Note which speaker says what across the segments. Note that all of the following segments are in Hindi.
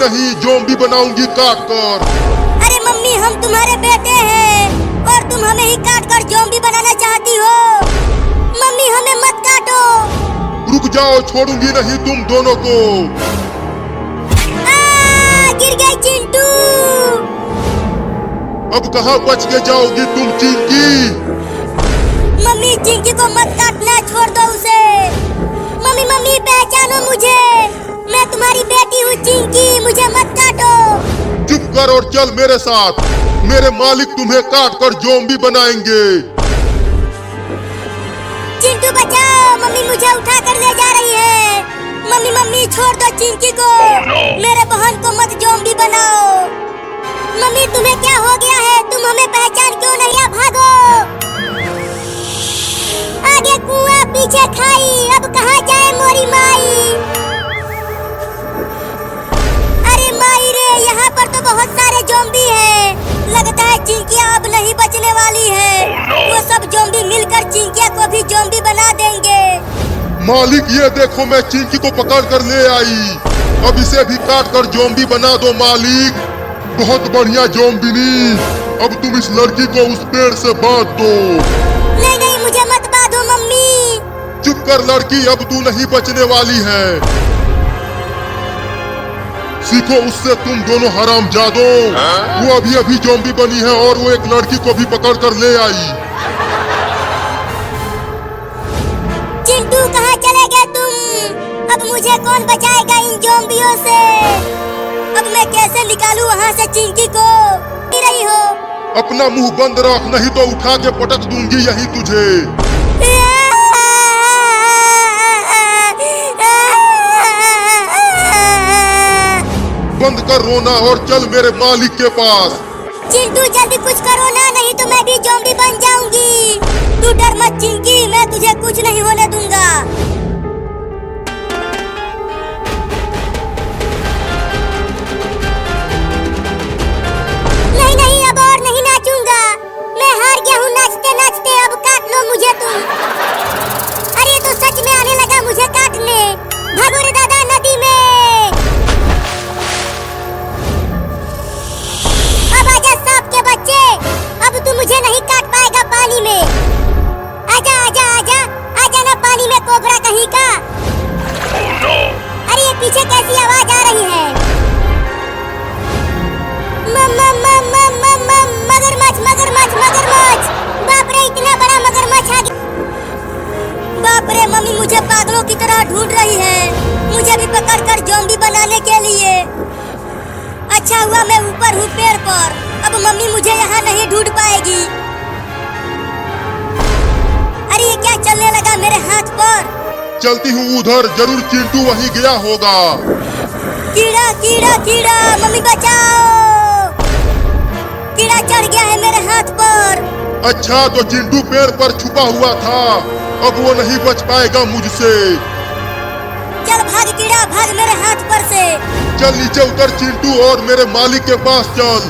Speaker 1: नहीं, ज़ॉम्बी बनाऊंगी काट कर।
Speaker 2: अरे मम्मी, हम तुम्हारे बेटे हैं और तुम हमें ही काट कर ज़ॉम्बी बनाना चाहती हो। मम्मी, हमें मत काटो।
Speaker 1: रुक जाओ, छोड़ूंगी नहीं तुम दोनों को।
Speaker 2: गिर गई चिंटू।
Speaker 1: अब कहाँ बच के जाओगी तुम चिंकी?
Speaker 2: मम्मी, चिंकी को मत काटना, छोड़ दो उसे। मम्मी मम्मी, पहचानो मुझे, मैं तुम्हारी बेटी हूँ चिंकी, मुझे मत काटो।
Speaker 1: चुप कर और चल मेरे साथ, मेरे मालिक तुम्हें काट कर ज़ॉम्बी बनाएंगे।
Speaker 2: चिंटू बचाओ, मम्मी मुझे उठा कर ले जा रही है। मम्मी मम्मी, छोड़ दो चिंकी को। मेरे बहन को मत ज़ॉम्बी बनाओ। मम्मी, तुम्हें क्या हो गया है? तुम हमें पहचान क्यों नहीं? भागो। आगे कुआं, पीछे खाई, अब कहाँ जाए मोरी माई? अरे माई रे, यहाँ पर तो बहुत सारे ज़ॉम्बी हैं। लगता है चिंकिया अब नहीं बचने वाली है। वो सब ज़ॉम्बी मिलकर चिंकिया को भी ज़ॉम्बी बना देंगे।
Speaker 1: मालिक, ये देखो, मैं चिंकी को पकड़ कर ले आई। अब इसे भी काट कर ज़ॉम्बी बना दो मालिक। बहुत बढ़िया ज़ॉम्बिनी। अब तुम इस लड़की को उस पेड़ से बांध दो।
Speaker 2: नहीं नहीं, मुझे मत बांधो मम्मी।
Speaker 1: चुप कर लड़की, अब तू नहीं बचने वाली है। सीखो उससे तुम दोनों हरामजादो। वो अभी अभी ज़ॉम्बी बनी है और वो एक लड़की को भी पकड़ कर ले आई।
Speaker 2: चिंटू, कहाँ चले गए तुम? अब मुझे कौन बचाएगा इन ज़ॉम्बियों से? अब मैं कैसे निकालूं वहाँ से चिंकी को? रही हो?
Speaker 1: अपना मुंह बंद रख, नहीं तो उठा के पटक दूंगी यही तुझे। बंद कर रोना और चल मेरे मालिक के पास।
Speaker 2: चिंटू, जल्दी कुछ करो ना, नहीं तो मैं भी ज़ॉम्बी बन जाऊंगी। तू डर मत चिंकी, मैं तुझे कुछ नहीं होने दूंगा। नहीं नहीं, अब और नहीं नाचूंगा। मैं हार गया हूँ नाचते नाचते। अब काट लो मुझे तुम। अरे तो सच में आने लगा मुझे काटने। भागो रे दादा, नदी में। अब आजा सांप के बच्चे, अब तू मुझे नहीं काट पाएगा पानी में। आजा आजा आजा, आजा ना पानी में कोबरा कहीं का। अरे ये पीछे कैसी आवाज आ रही है? मगरमच्छ मगरमच्छ मगरमच्छ। बाप रे, इतना बड़ा मगरमच्छ आ गया। बाप रे, मम्मी मुझे पागलों की तरह ढूंढ रही है, मुझे भी पकड़ कर ज़ॉम्बी बनाने के लिए। अच्छा हुआ मैं ऊपर हूँ पेड़ पर, अब मम्मी मुझे यहाँ नहीं ढूंढ पाएगी। अरे ये क्या चलने लगा मेरे हाथ पर?
Speaker 1: चलती हूँ उधर, जरूर चिंटू वहीं गया होगा।
Speaker 2: कीड़ा कीड़ा कीड़ा, मम्मी बचाओ। कीड़ा चढ़ गया है मेरे हाथ पर।
Speaker 1: अच्छा, तो चिंटू पेड़ पर छुपा हुआ था, अब वो नहीं बच पाएगा मुझसे।
Speaker 2: चल भाग कीड़ा, भाग मेरे हाथ पर से।
Speaker 1: चल नीचे उतर चिंटू और मेरे मालिक के पास चल।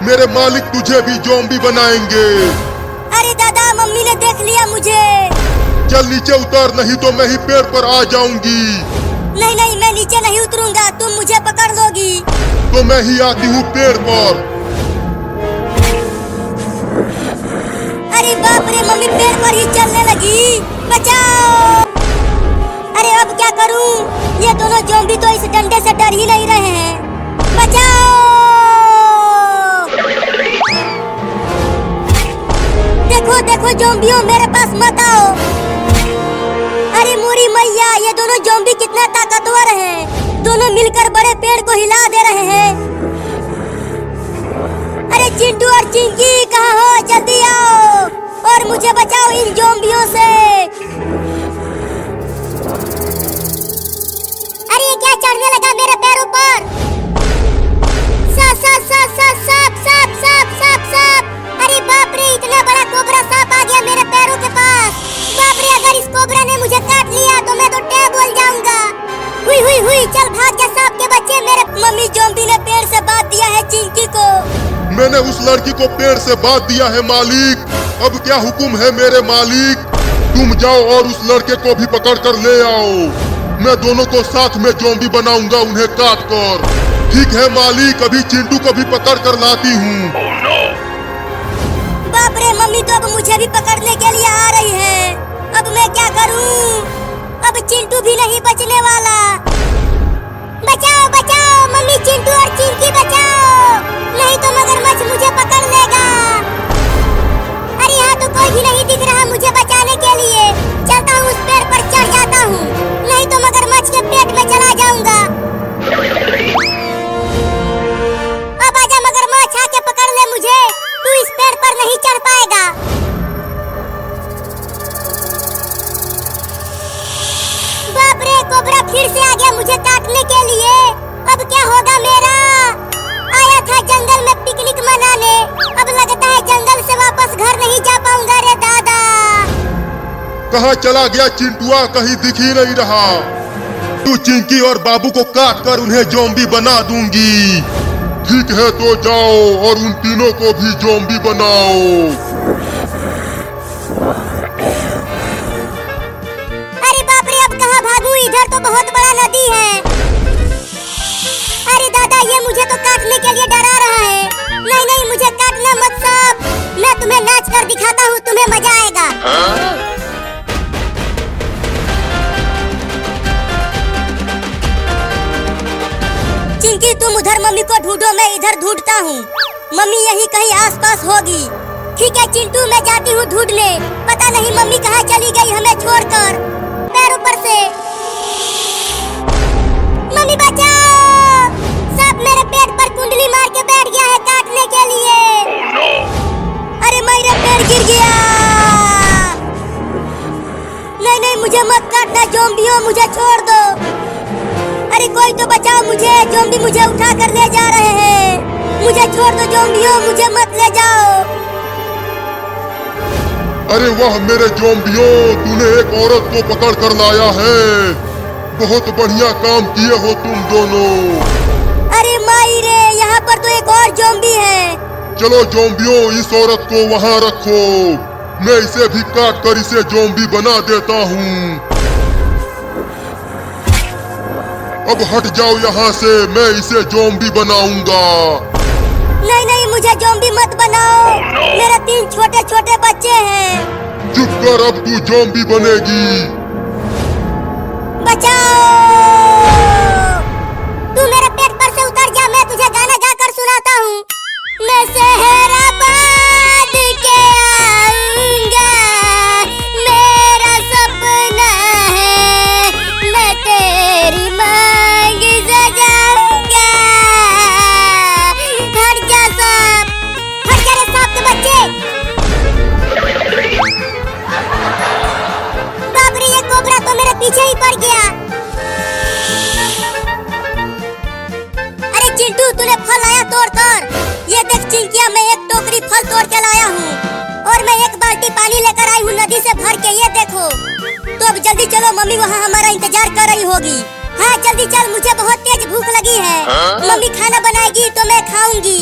Speaker 1: मेरे मालिक तुझे भी ज़ॉम्बी बनाएंगे।
Speaker 2: अरे दादा, मम्मी ने देख लिया मुझे।
Speaker 1: चल नीचे उतर, नहीं तो मैं ही पेड़ पर आ जाऊंगी।
Speaker 2: नहीं नहीं, मैं नीचे नहीं उतरूंगा, तुम मुझे पकड़ लोगी।
Speaker 1: तो मैं ही आती हूँ पेड़ पर।
Speaker 2: अरे बाप रे, मम्मी पेड़ पर ही चलने लगी। बचाओ। अरे अब क्या करूं? ये दोनों ज़ॉम्बी तो इस डंडे से डर ही नहीं रहे हैं। बचाओ। देखो देखो ज़ॉम्बियों, मेरे पास मत आओ। अरे मोरी मैया, ये दोनों ज़ॉम्बी कितना ताकतवर हैं। दोनों मिलकर बड़े पेड़ को हिला दे रहे हैं। अरे चिंटू और चिंकी, कहाँ हो? जल्दी आओ और मुझे बचाओ इन ज़ॉम्बियों से। अरे ये क्या चढ़ने लगा मेरे पैरों पर? सांप सांप सांप सांप सांप सांप सांप सांप सांप। अरे बाप रे, इतना बड़ा कोबरा सांप आ गया मेरे पैरों के पास। बाप रे, अगर इस कोबरा ने मुझे काट लिया तो मैं तो टेढ़ बोल जाऊंगा। हुई हुई हुई, चल भाग जा सांप के बच्चे। मेरे मम्मी ज़ॉम्बी ने पेड़ से बांध दिया है चिंकी को।
Speaker 1: मैंने उस लड़की को पेड़ से बांध दिया है मालिक। अब क्या हुक्म है मेरे मालिक? तुम जाओ और उस लड़के को भी पकड़ कर ले आओ। मैं दोनों को साथ में ज़ॉम्बी बनाऊंगा, उन्हें काट कर। ठीक है मालिक, अभी चिंटू को भी पकड़ कर लाती हूँ।
Speaker 2: बाप रे, मम्मी तो अब मुझे भी पकड़ने के लिए आ रही है। अब मैं क्या करूं? अब चिंटू भी नहीं बचने वाला। बचाओ बचाओ मम्मी, चिंटू और चिंकी बचाओ, नहीं तो मगरमच्छ मुझे पकड़ लेगा। अरे यहाँ तो कोई भी नहीं दिख रहा मुझे बचाने के लिए। चलता हूँ, उस पेड़ पर चढ़ जाता हूँ, नहीं तो मगरमच्छ के पेट में चला जाऊंगा। अब आजा मगरमच्छ, आके पकड़ ले मुझे, तू इस पेड़ पर नहीं चढ़ पाएगा। बाप रे, कोबरा फिर से आ गया मुझे काटने के लिए। अब क्या होगा मेरा? आया था जंगल में पिकनिक मनाने, अब लगता है जंगल से वापस घर नहीं जा पाऊंगा रे दादा।
Speaker 1: कहाँ चला गया चिंटुआ? कहीं दिख ही नहीं रहा। तू चिंकी और बाबू को काट कर उन्हें ज़ॉम्बी बना दूंगी। ठीक है तो जाओ और उन तीनों को भी ज़ॉम्बी बनाओ।
Speaker 2: अरे बाप रे, अब कहाँ भागूं? इधर तो बहुत बड़ा नदी है। अरे दादा, ये मुझे तो काटने के लिए डरा रहा है। नहीं नहीं, मुझे काटना मत सांप, मैं तुम्हें नाच कर दिखाता हूँ, तुम्हें मजा आएगा। चिंकी, तुम उधर मम्मी को ढूंढो, मैं इधर ढूंढता हूँ। मम्मी यही कहीं आसपास होगी। ठीक है चिंटू, मैं जाती हूँ ढूंढने। पता नहीं मम्मी कहाँ चली गई हमें छोड़कर। पैर ऊपर से। मम्मी बचाओ, सांप मेरे पेट पर कुंडली मार के बैठ गया है काटने के लिए। अरे मेरा पैर गिर गया। नहीं नहीं, मुझे मत काटना ज़ॉम्बियों, मुझे छोड़ दो। अरे कोई तो बचाओ मुझे, ज़ॉम्बी मुझे उठा कर ले जा रहे हैं। मुझे छोड़ दो ज़ॉम्बियों, मुझे मत ले जाओ।
Speaker 1: अरे वाह मेरे ज़ॉम्बियों, तूने एक औरत को पकड़ कर लाया है। बहुत बढ़िया काम किए हो तुम दोनों।
Speaker 2: अरे माई रे, यहाँ पर तो एक और ज़ॉम्बी है।
Speaker 1: चलो ज़ॉम्बियों, इस औरत को वहाँ रखो, मैं इसे भी काट कर इसे ज़ॉम्बी बना देता हूँ। अब हट जाओ यहाँ से, मैं इसे ज़ॉम्बी बनाऊंगा।
Speaker 2: नहीं नहीं, मुझे ज़ॉम्बी मत बनाओ, मेरे 3 छोटे छोटे बच्चे हैं।
Speaker 1: चुप कर, अब तू ज़ॉम्बी बनेगी।
Speaker 2: बचाओ, तू मेरे पेट पर से उतर जा, मैं तुझे गाना गाकर सुनाता हूँ। मैं सहराबाद के आऊंगा, मेरा सपना है, मैं तेरी मांग सजाऊंगा। हट जा सांप, हट जा रे सांप के बच्चे। बाप रे, ये कोबरा तो मेरे पीछे ही पड़ गया। अरे चिंटू, तूने फल लाया तोड़ कर। ये देख चिंकिया, मैं एक टोकरी फल तोड़ के लाया हूँ और मैं एक बाल्टी पानी लेकर आई हूँ नदी से भर के, ये देखो। तो अब जल्दी चलो, मम्मी वहाँ हमारा इंतजार कर रही होगी। हाँ जल्दी चल, मुझे बहुत तेज भूख लगी है। मम्मी खाना बनाएगी तो मैं खाऊंगी।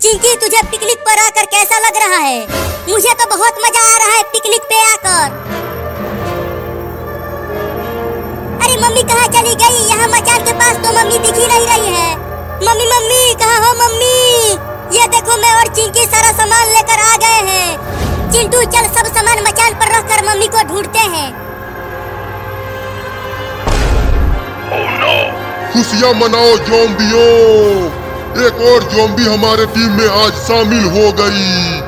Speaker 2: चिंकी, तुझे पिकनिक पर आकर कैसा लग रहा है? मुझे तो बहुत मजा आ रहा है पिकनिक पे आकर। अरे मम्मी कहाँ चली गई? यहाँ मचान के पास तो मम्मी दिख ही नहीं रही है। मम्मी मम्मी कहाँ हो मम्मी? ये देखो, मैं और चिंकी सारा सामान लेकर आ गए हैं। चिंटू चल, सब सामान मचान पर रख कर मम्मी को ढूंढते हैं।
Speaker 1: खुशियाँ मनाओ ज़ॉम्बियों, एक और ज़ॉम्बी हमारे टीम में आज शामिल हो गई।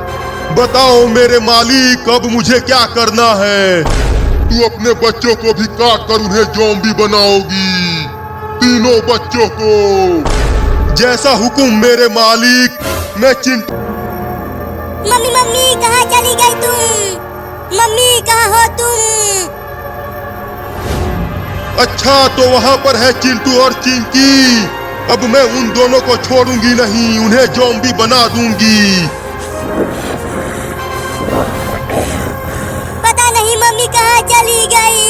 Speaker 1: बताओ मेरे मालिक, अब मुझे क्या करना है? तू अपने बच्चों को भी काट कर उन्हें ज़ॉम्बी बनाओगी, तीनों बच्चों को। जैसा हुक्म मेरे मालिक। मैं
Speaker 2: मम्मी मम्मी कहाँ चली गई तुम? मम्मी कहाँ हो तुम?
Speaker 1: अच्छा, तो वहाँ पर है चिंटू और चिंकी। अब मैं उन दोनों को छोड़ूंगी नहीं, उन्हें ज़ॉम्बी बना दूंगी।
Speaker 2: पता नहीं मम्मी कहाँ चली गई।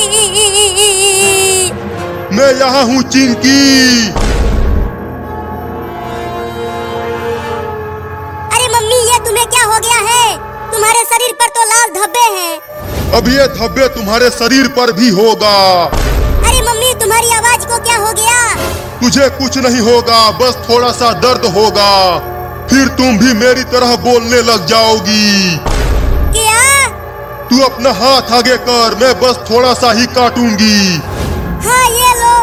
Speaker 1: मैं यहाँ हूँ चिंकी।
Speaker 2: अरे मम्मी, ये तुम्हें क्या हो गया है? तुम्हारे शरीर पर तो लाल धब्बे हैं।
Speaker 1: अब ये धब्बे तुम्हारे शरीर पर भी होगा।
Speaker 2: अरे मम्मी, तुम्हारी आवाज को क्या हो गया?
Speaker 1: तुझे कुछ नहीं होगा, बस थोड़ा सा दर्द होगा, फिर तुम भी मेरी तरह बोलने लग जाओगी।
Speaker 2: क्या?
Speaker 1: तू अपना हाथ आगे कर, मैं बस थोड़ा सा ही काटूंगी।
Speaker 2: हाँ ये लो।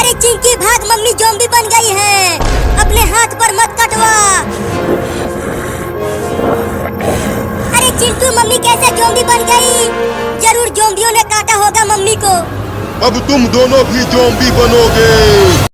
Speaker 2: अरे चिंकी भाग, मम्मी ज़ॉम्बी बन गई है। अपने हाथ पर मत कटवा। अरे चिंटू, मम्मी कैसे ज़ॉम्बी बन गई? जरूर ज़ॉम्बियों ने काटा होगा मम्मी को।
Speaker 1: अब तुम दोनों भी ज़ॉम्बी बनोगे।